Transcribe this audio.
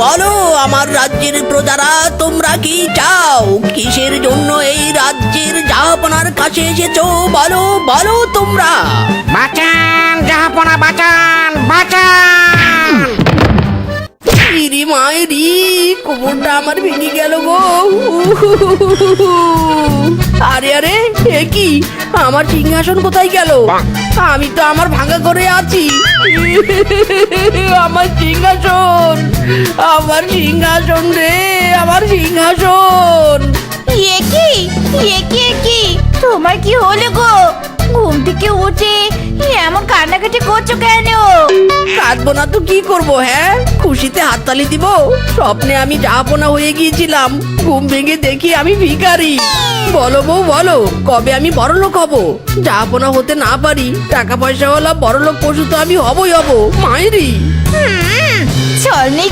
বলো আমার রাজ্যের প্রজারা, তোমরা কি চাও? কিসের জন্য এই রাজ্যের জাহাপনার কাছে এসেছো? বলো বলো তোমরা। বাঁচান জাহাপনা, বাঁচান বাঁচান। ইরি মায়েরি, কোমরটা আমার ভেঙে গেল গো। আরে আরে, এ কি? আমার সিংহাসন কোথায় গেল? আমি তো আমার ভাঙা করে আছি। আমার সিংহাসন, আমার সিংহাসন রে, আমার সিংহাসন। এ কি তোমার কি হলো গো? ঘুম থেকে উঠে এমন কান্নাকাটি করছো কেন? কাঁদবো না তো কি করব? হ্যাঁ, খুশিতে হাততালি দিব? স্বপ্নে আমি জাহাপনা হয়ে গিয়েছিলাম, ঘুম ভেঙে দেখি আমি ভিখারি। বলো বউ বলো, কবে আমি বড়লোক হব? জাহাপনা হতে না পারি, টাকা পয়সাওয়ালা বড়লোক পশু তো আমি হবই হব। মায়েরি চল নেই